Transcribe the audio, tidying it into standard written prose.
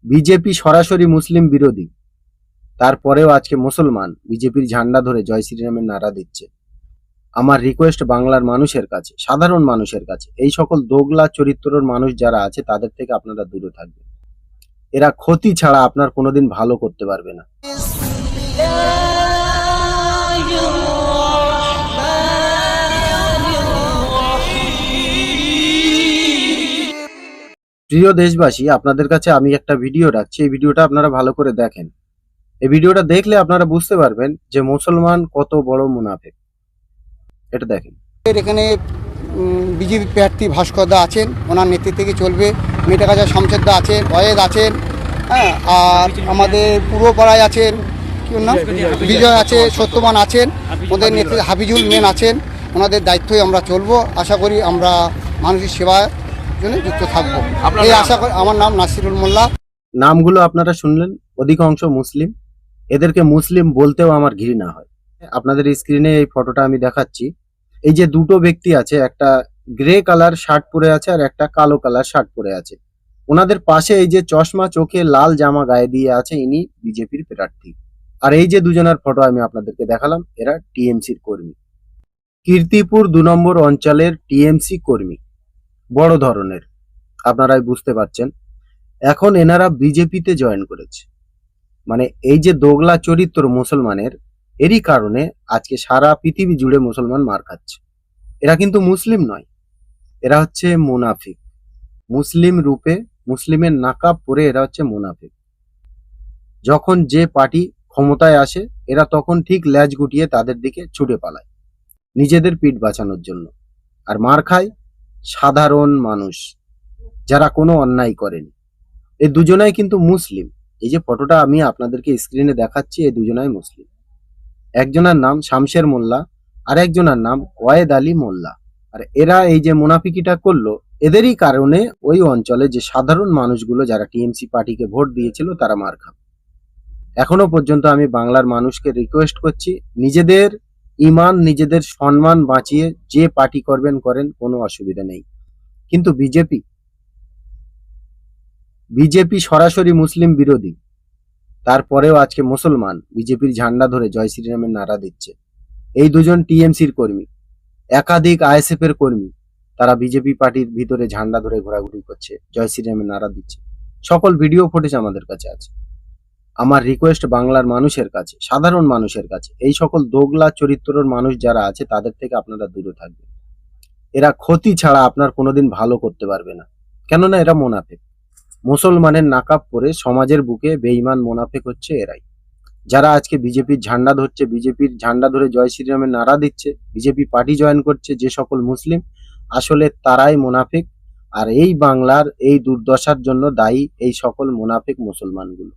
BJP সরাসরি মুসলিম বিরোধী, তারপরেও আজকে মুসলমান বিজেপির ঝান্ডা ধরে জয় শ্রীরামের নারা দিচ্ছে। আমার রিকোয়েস্ট বাংলার মানুষের কাছে, সাধারণ মানুষের কাছে, এই সকল দোগলা চরিত্রের মানুষ যারা আছে তাদের থেকে আপনারা দূরে থাকবেন। এরা ক্ষতি ছাড়া আপনার কোনোদিন ভালো করতে পারবে না। প্রিয় দেশবাসী, আপনাদের কাছে আমি একটা ভিডিও রাখছি, এই ভিডিওটা আপনারা ভালো করে দেখেন। এই ভিডিওটা দেখলে আপনারা বুঝতে পারবেন যে মুসলমান কত বড় মুনাফিক। এটা দেখেন। এখানে বিজেপি প্রার্থী ভাস্কর দা আছেন, ওনার নেতৃত্বে থেকে চলবে। মেটাকাজা শামশেদ দা আছেন, ওয়েদ আছেন, হ্যাঁ, আর আমাদের পূর্বপাড়ায় আছেন কি নাম, বিজয় আছে, সত্যবান আছেন, ওদের নেতৃত্বে হাফিজুল মেন আছেন। ওনাদের দায়িত্বই আমরা চলবো। আশা করি আমরা মানুষের সেবার জন্য যুক্ত থাকবো, এই আশা করি। আমার নাম নাসিরুল মোল্লা। নামগুলো আপনারা শুনলেন, অধিকাংশ মুসলিম। এদেরকে মুসলিম বলতেও আমার ঘৃণা হয়। আপনাদের স্ক্রিনে এই ফটোটা আমি দেখাচ্ছি। এই যে দুটো ব্যক্তি আছে, একটা গ্রে কালার শার্ট পরে আছে আর একটা কালো কালার শার্ট পরে আছে। ওনাদের পাশে এই যে চশমা, চোখে লাল জামা গায়ে দিয়ে আছে, ইনি বিজেপির প্রার্থী। আর এই যে দুজনের ফটো আমি আপনাদেরকে দেখালাম, এরা টিএমসির কর্মী, কীর্তিপুর 2 নম্বর অঞ্চলের টিএমসি কর্মী, বড় ধরনের। আপনারাই বুঝতে পারছেন। এখন এনারা বিজেপিতে জয়েন করেছে। মানে এই যে দোগলা চরিত্র মুসলমানের, এরই কারণে আজকে সারা পৃথিবী জুড়ে মুসলমান মার খাচ্ছে। এরা কিন্তু মুসলিম নয়, এরা হচ্ছে মুনাফিক। মুসলিম রূপে, মুসলিমের নাকাব পরে এরা হচ্ছে মুনাফিক। যখন যে পার্টি ক্ষমতায় আসে, এরা তখন ঠিক ল্যাজ গুটিয়ে তাদের দিকে ছুটে পালায় নিজেদের পিঠ বাঁচানোর জন্য। আর মার খায় সাধারণ মানুষ, যারা কোনো অন্যায় করেনি। এই দুজনাই কিন্তু মুসলিম। এই যে ফটোটা আমি আপনাদেরকে স্ক্রিনে দেখাচ্ছি, এই দুজনাই মুসলিম। একজনের নাম শামশের মোল্লা আর একজনের নাম ওয়েদ আলী মোল্লা। আর এরা এই যে মুনাফিকিটা করলো, এদেরই কারণে ওই অঞ্চলে যে সাধারণ মানুষগুলো যারা টিএমসি পার্টিকে ভোট দিয়েছিল তারা মার খাবে। এখনো পর্যন্ত আমি বাংলার মানুষকে রিকোয়েস্ট করছি, নিজেদের ইমান, নিজেদের সম্মান বাঁচিয়ে যে পার্টি করবেন করেন, কোনো অসুবিধা নেই। কিন্তু বিজেপি সরাসরি মুসলিম বিরোধী, তারপরেও আজকে মুসলমান বিজেপির ঝান্ডা ধরে জয় শ্রীরামের নারা দিচ্ছে। এই দুজন টিএমসির কর্মী, একাধিক আইএসএফ এর কর্মী, তারা বিজেপি পার্টির ভিতরে ঝান্ডা ধরে ঘোরাঘুরি করছে, জয় শ্রীরামের নারা দিচ্ছে। সকল ভিডিও ফুটেজ আমাদের কাছে আছে। আমার রিকোয়েস্ট বাংলার মানুষের কাছে, সাধারণ মানুষের কাছে, এই সকল দোগলা চরিত্রের মানুষ যারা আছে তাদের থেকে আপনারা দূরে থাকবেন। এরা ক্ষতি ছাড়া আপনার কোনোদিন ভালো করতে পারবে না, কেননা এরা মুনাফিক। মুসলমানের নাকাব পরে সমাজের বুকে বেঈমান মুনাফিক হচ্ছে এরাই, যারা আজকে বিজেপির ঝান্ডা ধরছে, বিজেপির ঝান্ডা ধরে জয় শ্রীরামের নারা দিচ্ছে, বিজেপি পার্টি জয়েন করছে যে সকল মুসলিম, আসলে তারাই মুনাফিক। আর এই বাংলার এই দুর্দশার জন্য দায়ী এই সকল মুনাফিক মুসলমানগুলো।